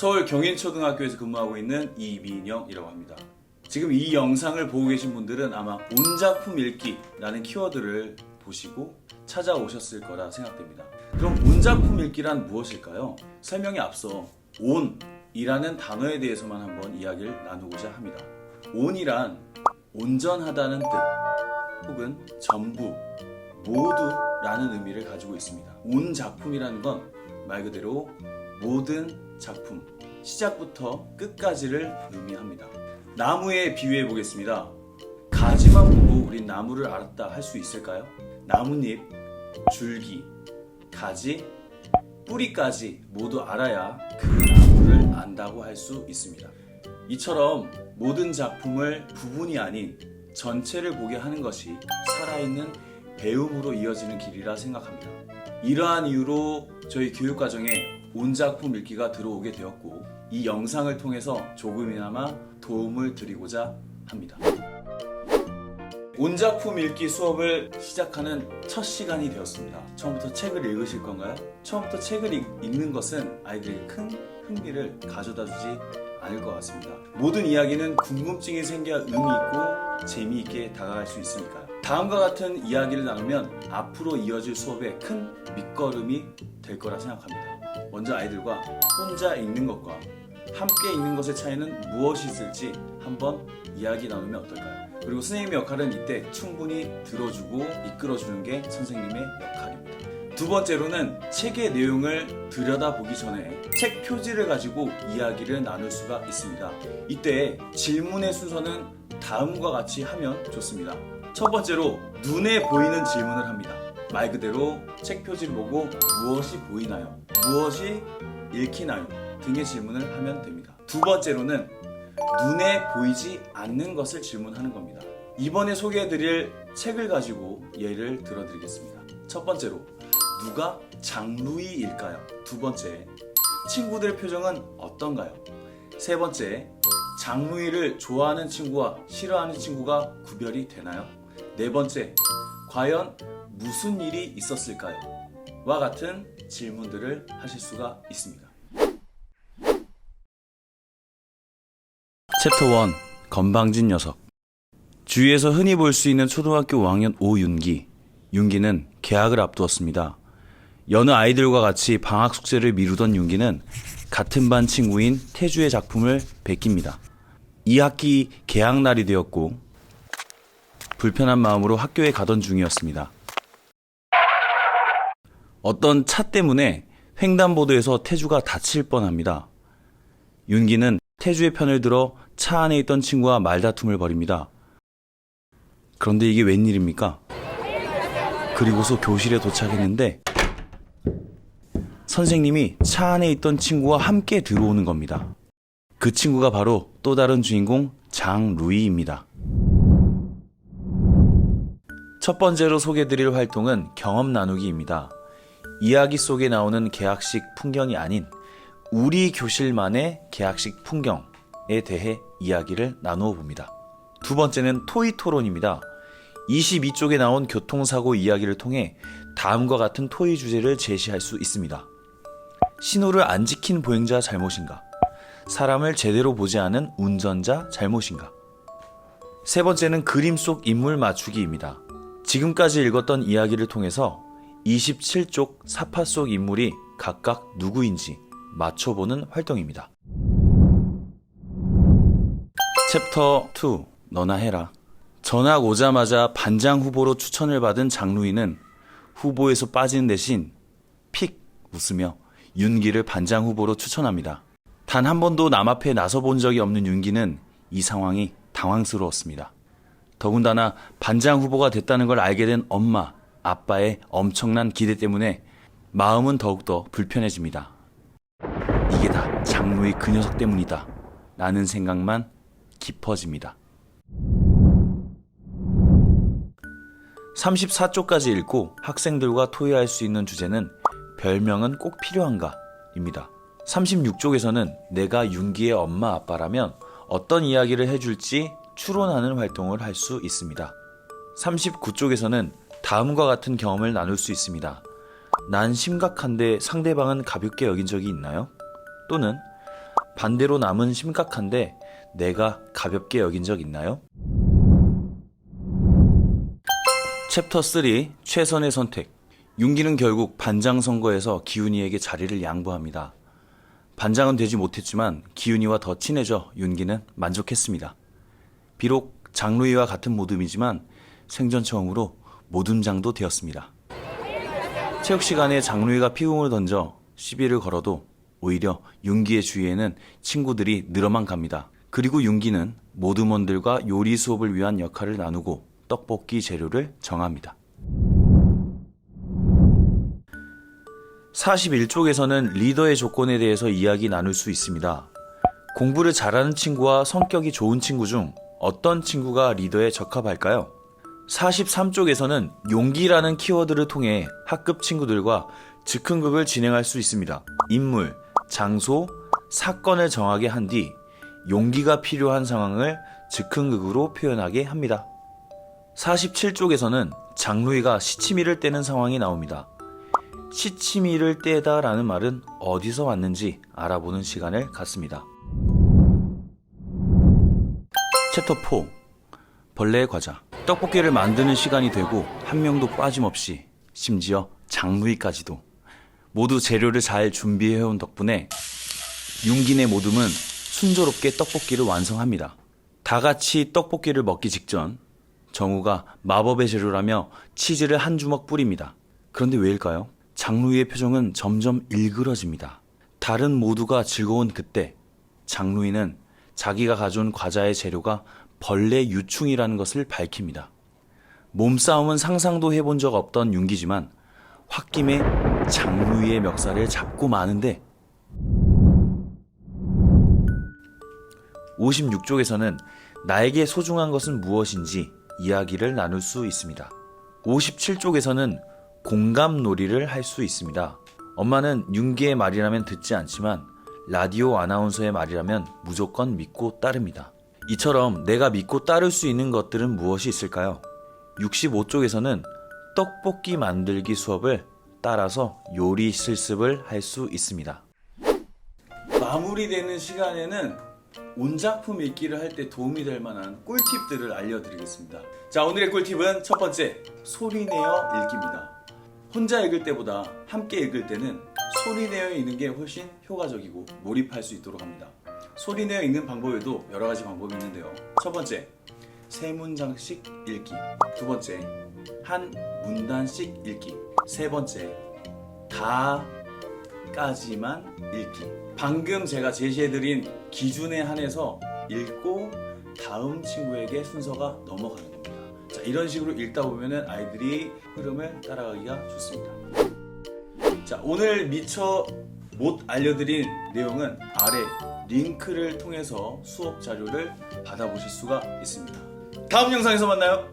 서울 경인초등학교에서 근무하고 있는 이민영이라고 합니다. 지금 이 영상을 보고 계신 분들은 아마 온작품 읽기라는 키워드를 보시고 찾아오셨을 거라 생각됩니다. 그럼 온작품 읽기란 무엇일까요? 설명에 앞서 온이라는 단어에 대해서만 한번 이야기를 나누고자 합니다. 온이란 온전하다는 뜻 혹은 전부, 모두라는 의미를 가지고 있습니다. 온작품이라는 건 말 그대로 모든 작품, 시작부터 끝까지를 의미합니다. 나무에 비유해 보겠습니다. 가지만 보고 우린 나무를 알았다 할 수 있을까요? 나뭇잎, 줄기, 가지, 뿌리까지 모두 알아야 그 나무를 안다고 할 수 있습니다. 이처럼 모든 작품을 부분이 아닌 전체를 보게 하는 것이 살아있는 배움으로 이어지는 길이라 생각합니다. 이러한 이유로 저희 교육과정에 온작품 읽기가 들어오게 되었고, 이 영상을 통해서 조금이나마 도움을 드리고자 합니다. 온작품 읽기 수업을 시작하는 첫 시간이 되었습니다. 처음부터 책을 읽으실 건가요? 처음부터 책을 읽는 것은 아이들에게 큰 흥미를 가져다 주지 않을 것 같습니다. 모든 이야기는 궁금증이 생겨야 의미 있고 재미있게 다가갈 수 있으니까요. 다음과 같은 이야기를 나누면 앞으로 이어질 수업에 큰 밑거름이 될 거라 생각합니다. 먼저 아이들과 혼자 읽는 것과 함께 읽는 것의 차이는 무엇이 있을지 한번 이야기 나누면 어떨까요? 그리고 선생님의 역할은 이때 충분히 들어주고 이끌어주는 게 선생님의 역할입니다. 두 번째로는 책의 내용을 들여다보기 전에 책 표지를 가지고 이야기를 나눌 수가 있습니다. 이때 질문의 순서는 다음과 같이 하면 좋습니다. 첫 번째로 눈에 보이는 질문을 합니다. 말 그대로 책 표지를 보고 무엇이 보이나요? 무엇이 읽히나요? 등의 질문을 하면 됩니다. 두 번째로는 눈에 보이지 않는 것을 질문하는 겁니다. 이번에 소개해드릴 책을 가지고 예를 들어드리겠습니다. 첫 번째로, 누가 장루이일까요? 두 번째, 친구들의 표정은 어떤가요? 세 번째, 장루이를 좋아하는 친구와 싫어하는 친구가 구별이 되나요? 네 번째, 과연 무슨 일이 있었을까요? 와 같은 질문들을 하실 수가 있습니다. 챕터 1. 건방진 녀석. 주위에서 흔히 볼 수 있는 초등학교 5학년 오윤기. 윤기는 개학을 앞두었습니다. 여느 아이들과 같이 방학 숙제를 미루던 윤기는 같은 반 친구인 태주의 작품을 베낍니다. 2학기 개학날이 되었고 불편한 마음으로 학교에 가던 중이었습니다. 어떤 차 때문에 횡단보도에서 태주가 다칠 뻔합니다. 윤기는 태주의 편을 들어 차 안에 있던 친구와 말다툼을 벌입니다. 그런데 이게 웬일입니까? 그리고서 교실에 도착했는데 선생님이 차 안에 있던 친구와 함께 들어오는 겁니다. 그 친구가 바로 또 다른 주인공 장루이입니다. 첫 번째로 소개드릴 활동은 경험 나누기입니다. 이야기 속에 나오는 개학식 풍경이 아닌 우리 교실만의 개학식 풍경에 대해 이야기를 나누어 봅니다. 두 번째는 토의 토론입니다. 22쪽에 나온 교통사고 이야기를 통해 다음과 같은 토의 주제를 제시할 수 있습니다. 신호를 안 지킨 보행자 잘못인가? 사람을 제대로 보지 않은 운전자 잘못인가? 세 번째는 그림 속 인물 맞추기입니다. 지금까지 읽었던 이야기를 통해서 27쪽 사파 속 인물이 각각 누구인지 맞춰보는 활동입니다. 챕터 2. 너나 해라. 전학 오자마자 반장 후보로 추천을 받은 장루이는 후보에서 빠지는 대신 픽 웃으며 윤기를 반장 후보로 추천합니다. 단 한 번도 남 앞에 나서본 적이 없는 윤기는 이 상황이 당황스러웠습니다. 더군다나 반장 후보가 됐다는 걸 알게 된 엄마, 아빠의 엄청난 기대 때문에 마음은 더욱더 불편해집니다. 이게 다 장루이 그 녀석 때문이다 라는 생각만 깊어집니다. 34쪽까지 읽고 학생들과 토의할 수 있는 주제는 별명은 꼭 필요한가? 입니다. 36쪽에서는 내가 윤기의 엄마 아빠라면 어떤 이야기를 해줄지 추론하는 활동을 할 수 있습니다. 39쪽에서는 다음과 같은 경험을 나눌 수 있습니다. 난 심각한데 상대방은 가볍게 여긴 적이 있나요? 또는 반대로 남은 심각한데 내가 가볍게 여긴 적 있나요? 챕터 3 최선의 선택. 윤기는 결국 반장 선거에서 기훈이에게 자리를 양보합니다. 반장은 되지 못했지만 기훈이와 더 친해져 윤기는 만족했습니다. 비록 장루이와 같은 모둠이지만 생전 처음으로 모둠장도 되었습니다. 체육 시간에 장루이가 피궁을 던져 시비를 걸어도 오히려 윤기의 주위에는 친구들이 늘어만 갑니다. 그리고 윤기는 모둠원들과 요리 수업을 위한 역할을 나누고 떡볶이 재료를 정합니다. 41쪽에서는 리더의 조건에 대해서 이야기 나눌 수 있습니다. 공부를 잘하는 친구와 성격이 좋은 친구 중 어떤 친구가 리더에 적합할까요? 43쪽에서는 용기라는 키워드를 통해 학급 친구들과 즉흥극을 진행할 수 있습니다. 인물, 장소, 사건을 정하게 한 뒤 용기가 필요한 상황을 즉흥극으로 표현하게 합니다. 47쪽에서는 장루이가 시치미를 떼는 상황이 나옵니다. 시치미를 떼다 라는 말은 어디서 왔는지 알아보는 시간을 갖습니다. 챕터 4 벌레의 과자. 떡볶이를 만드는 시간이 되고 한 명도 빠짐없이, 심지어 장루이까지도 모두 재료를 잘 준비해온 덕분에 윤기네 모둠은 순조롭게 떡볶이를 완성합니다. 다 같이 떡볶이를 먹기 직전 정우가 마법의 재료라며 치즈를 한 주먹 뿌립니다. 그런데 왜일까요? 장루이의 표정은 점점 일그러집니다. 다른 모두가 즐거운 그때 장루이는 자기가 가져온 과자의 재료가 벌레 유충이라는 것을 밝힙니다. 몸싸움은 상상도 해본 적 없던 윤기지만 홧김에 장루이의 멱살을 잡고 마는데 56쪽에서는 나에게 소중한 것은 무엇인지 이야기를 나눌 수 있습니다. 57쪽에서는 공감놀이를 할 수 있습니다. 엄마는 윤기의 말이라면 듣지 않지만 라디오 아나운서의 말이라면 무조건 믿고 따릅니다. 이처럼 내가 믿고 따를 수 있는 것들은 무엇이 있을까요? 65쪽에서는 떡볶이 만들기 수업을 따라서 요리 실습을 할 수 있습니다. 마무리되는 시간에는 온작품 읽기를 할 때 도움이 될 만한 꿀팁들을 알려드리겠습니다. 자, 오늘의 꿀팁은 첫 번째, 소리내어 읽기입니다. 혼자 읽을 때보다 함께 읽을 때는 소리내어 읽는 게 훨씬 효과적이고 몰입할 수 있도록 합니다. 소리내어 읽는 방법에도 여러 가지 방법이 있는데요. 첫 번째, 세 문장씩 읽기. 두 번째, 한 문단씩 읽기. 세 번째, 다까지만 읽기. 방금 제가 제시해드린 기준에 한해서 읽고 다음 친구에게 순서가 넘어가는 겁니다. 자, 이런 식으로 읽다 보면은 아이들이 흐름을 따라가기가 좋습니다. 자, 오늘 미처 못 알려드린 내용은 아래 링크를 통해서 수업 자료를 받아보실 수가 있습니다. 다음 영상에서 만나요.